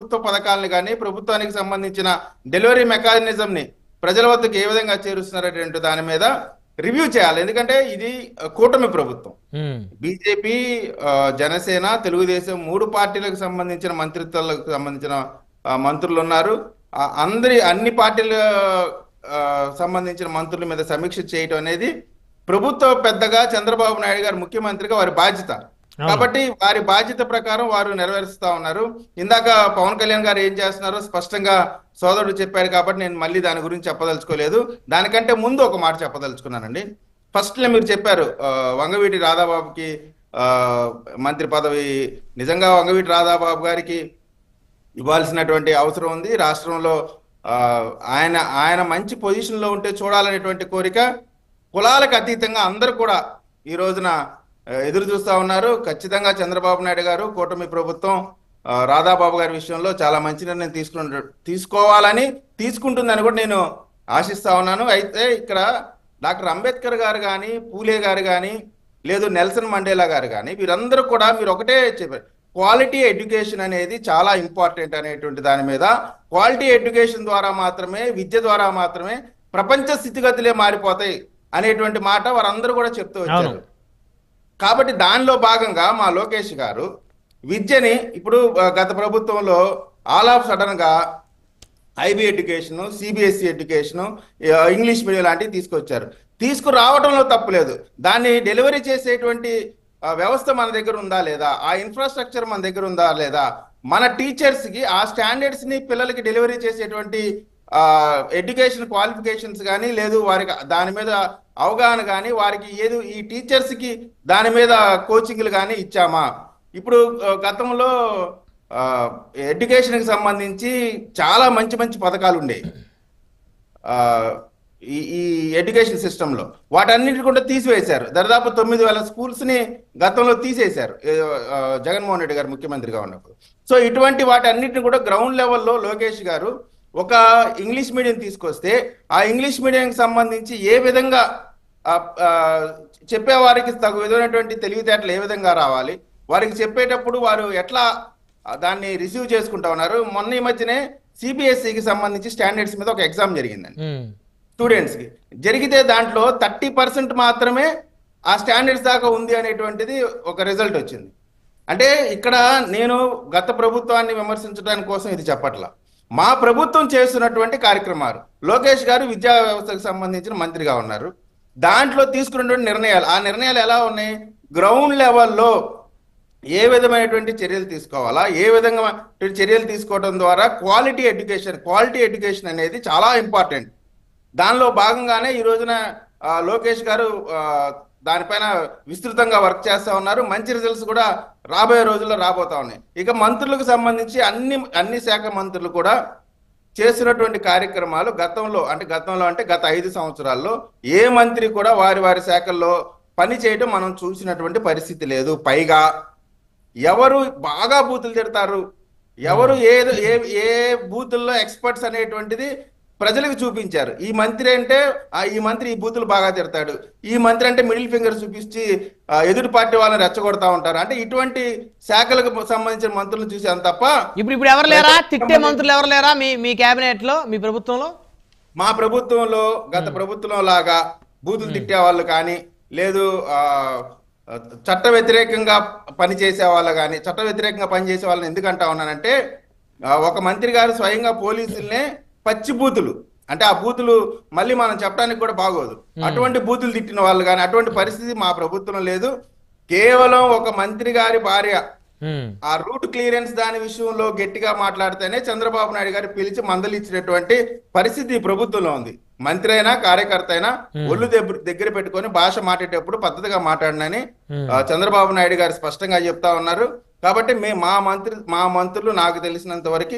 ప్రభుత్వ పథకాలను కానీ ప్రభుత్వానికి సంబంధించిన డెలివరీ మెకానిజం ని ప్రజల వద్దకు ఏ విధంగా చేరుస్తున్నారనేటువంటి దాని మీద రివ్యూ చేయాలి. ఎందుకంటే ఇది కూటమి ప్రభుత్వం. బీజేపీ, జనసేన, తెలుగుదేశం మూడు పార్టీలకు సంబంధించిన మంత్రిత్వాలకు సంబంధించిన మంత్రులు ఉన్నారు. అన్ని పార్టీల సంబంధించిన మంత్రుల మీద సమీక్ష చేయటం అనేది ప్రభుత్వ పెద్దగా చంద్రబాబు నాయుడు గారు ముఖ్యమంత్రిగా వారి బాధ్యత. కాబట్టి వారి బాధ్యత ప్రకారం వారు నెరవేరుస్తా ఉన్నారు. ఇందాక పవన్ కళ్యాణ్ గారు ఏం చేస్తున్నారో స్పష్టంగా సోదరుడు చెప్పారు కాబట్టి నేను మళ్ళీ దాని గురించి చెప్పదలుచుకోలేదు. దానికంటే ముందు ఒక మాట చెప్పదలుచుకున్నానండి. ఫస్ట్ మీరు చెప్పారు వంగవీటి రాధాబాబుకి మంత్రి పదవి నిజంగా వంగవీటి రాధాబాబు గారికి ఇవ్వాల్సినటువంటి అవసరం ఉంది. రాష్ట్రంలో ఆయన మంచి పొజిషన్ లో ఉంటే చూడాలనేటువంటి కోరిక కులాలకు అతీతంగా అందరూ కూడా ఈ రోజున ఎదురు చూస్తా ఉన్నారు. ఖచ్చితంగా చంద్రబాబు నాయుడు గారు, కూటమి ప్రభుత్వం రాధాబాబు గారి విషయంలో చాలా మంచి నిర్ణయం తీసుకోవాలని తీసుకుంటుందని కూడా నేను ఆశిస్తా ఉన్నాను. అయితే ఇక్కడ డాక్టర్ అంబేద్కర్ గారు కానీ, పూలే గారు కానీ, లేదు నెల్సన్ మండేలా గారు కానీ వీరందరూ కూడా మీరు ఒకటే చెప్పారు, క్వాలిటీ ఎడ్యుకేషన్ అనేది చాలా ఇంపార్టెంట్ అనేటువంటి దాని మీద, క్వాలిటీ ఎడ్యుకేషన్ ద్వారా మాత్రమే, విద్య ద్వారా మాత్రమే ప్రపంచ స్థితిగతులే మారిపోతాయి అనేటువంటి మాట వారందరూ కూడా చెప్తూ వచ్చారు. కాబట్టి దానిలో భాగంగా మా లోకేష్ గారు విద్యని ఇప్పుడు గత ప్రభుత్వంలో ఆల్ ఆఫ్ సడన్ గా IB education, CBSE education, English medium లాంటివి తీసుకొచ్చారు. తీసుకురావడంలో తప్పులేదు. దాన్ని డెలివరీ చేసేటువంటి వ్యవస్థ మన దగ్గర ఉందా లేదా, ఆ ఇన్ఫ్రాస్ట్రక్చర్ మన దగ్గర ఉందా లేదా, మన టీచర్స్ కి ఆ స్టాండర్డ్స్ ని పిల్లలకి డెలివరీ చేసేటువంటి ఎడ్యుకేషన్ క్వాలిఫికేషన్స్ కానీ, లేదు వారికి దాని మీద అవగాహన కానీ, వారికి ఏదో ఈ టీచర్స్ కి దాని మీద కోచింగ్లు కానీ ఇచ్చామా? ఇప్పుడు గతంలో ఎడ్యుకేషన్కి సంబంధించి చాలా మంచి మంచి పథకాలు ఉండేవి ఈ ఎడ్యుకేషన్ సిస్టంలో. వాటన్నిటి కూడా తీసివేశారు. దాదాపు 9,000 స్కూల్స్ ని గతంలో తీసేశారు జగన్మోహన్ రెడ్డి గారు ముఖ్యమంత్రిగా ఉన్నప్పుడు. సో ఇటువంటి వాటన్నిటిని కూడా గ్రౌండ్ లెవెల్లో లోకేష్ గారు ఒక ఇంగ్లీష్ మీడియం తీసుకొస్తే ఆ ఇంగ్లీష్ మీడియంకి సంబంధించి ఏ విధంగా చెప్పేవారికి తగు విధమైనటువంటి తెలివితేటలు ఏ విధంగా రావాలి, వారికి చెప్పేటప్పుడు వారు ఎట్లా దాన్ని రిసీవ్ చేసుకుంటా ఉన్నారు. మొన్న ఈ మధ్యనే సిబిఎస్ఈకి సంబంధించి స్టాండర్డ్స్ మీద ఒక ఎగ్జామ్ జరిగిందండి స్టూడెంట్స్ కి. జరిగితే దాంట్లో 30% మాత్రమే ఆ స్టాండర్డ్స్ దాకా ఉంది అనేటువంటిది ఒక రిజల్ట్ వచ్చింది. అంటే ఇక్కడ నేను గత ప్రభుత్వాన్ని విమర్శించడానికి కోసం ఇది చెప్పట్లా, మా ప్రభుత్వం చేస్తున్నటువంటి కార్యక్రమాలు. లోకేష్ గారు విద్యా వ్యవస్థకు సంబంధించిన మంత్రిగా ఉన్నారు. దాంట్లో తీసుకున్నటువంటి నిర్ణయాలు, ఆ నిర్ణయాలు ఎలా ఉన్నాయి, గ్రౌండ్ లెవెల్లో ఏ విధమైనటువంటి చర్యలు తీసుకోవాలా, ఏ విధంగా చర్యలు తీసుకోవడం ద్వారా క్వాలిటీ ఎడ్యుకేషన్ అనేది చాలా ఇంపార్టెంట్. దానిలో భాగంగానే ఈ రోజున లోకేష్ గారు దానిపైన విస్తృతంగా వర్క్ చేస్తా ఉన్నారు. మంచి రిజల్ట్స్ కూడా రాబోయే రోజుల్లో రాబోతా ఉన్నాయి. ఇక మంత్రులకు సంబంధించి అన్ని శాఖ మంత్రులు కూడా చేస్తున్నటువంటి కార్యక్రమాలు గతంలో అంటే గత 5 సంవత్సరాల్లో ఏ మంత్రి కూడా వారి శాఖల్లో పని చేయడం మనం చూసినటువంటి పరిస్థితి లేదు. పైగా ఎవరు బాగా బూతులు తిడతారు, ఎవరు ఏ బూతుల్లో ఎక్స్పర్ట్స్ అనేటువంటిది ప్రజలకు చూపించారు. ఈ మంత్రి అంటే ఈ మంత్రి ఈ బూతులు బాగా తిడతాడు, ఈ మంత్రి అంటే మిడిల్ ఫింగర్ చూపించి ఎదుటి పార్టీ వాళ్ళని రెచ్చగొడతా ఉంటారు. అంటే ఇటువంటి శాఖలకు సంబంధించిన మంత్రులను చూసాను తప్ప ఇప్పుడు ఎవరు లేరా తిట్టే మంత్రులు? ఎవరు లేరా మీ కేబినెట్ లో, మీ ప్రభుత్వంలో? మా ప్రభుత్వంలో గత ప్రభుత్వంలో లాగా బూతులు తిట్టే వాళ్ళు కానీ, లేదు చట్ట వ్యతిరేకంగా పనిచేసే వాళ్ళు కానీ, చట్ట వ్యతిరేకంగా పనిచేసే వాళ్ళని ఎందుకంటా ఉన్నానంటే, ఒక మంత్రి గారు స్వయంగా పోలీసుల్నే పచ్చి బూతులు, అంటే ఆ బూతులు మళ్ళీ మనం చెప్పడానికి కూడా బాగోదు, అటువంటి బూతులు తిట్టిన వాళ్ళు కానీ, అటువంటి పరిస్థితి మా ప్రభుత్వం లేదు. కేవలం ఒక మంత్రి గారి భార్య ఆ రూట్ క్లియరెన్స్ దాని విషయంలో గట్టిగా మాట్లాడితేనే చంద్రబాబు నాయుడు గారు పిలిచి మందలిచ్చినటువంటి పరిస్థితి ప్రభుత్వంలో ఉంది. మంత్రి అయినా కార్యకర్త అయినా ఒళ్ళు దగ్గర పెట్టుకొని భాష మాట్లాడేటప్పుడు పద్ధతిగా మాట్లాడినని చంద్రబాబు నాయుడు గారు స్పష్టంగా చెప్తా ఉన్నారు. కాబట్టి మా మంత్రులు నాకు తెలిసినంత వరకు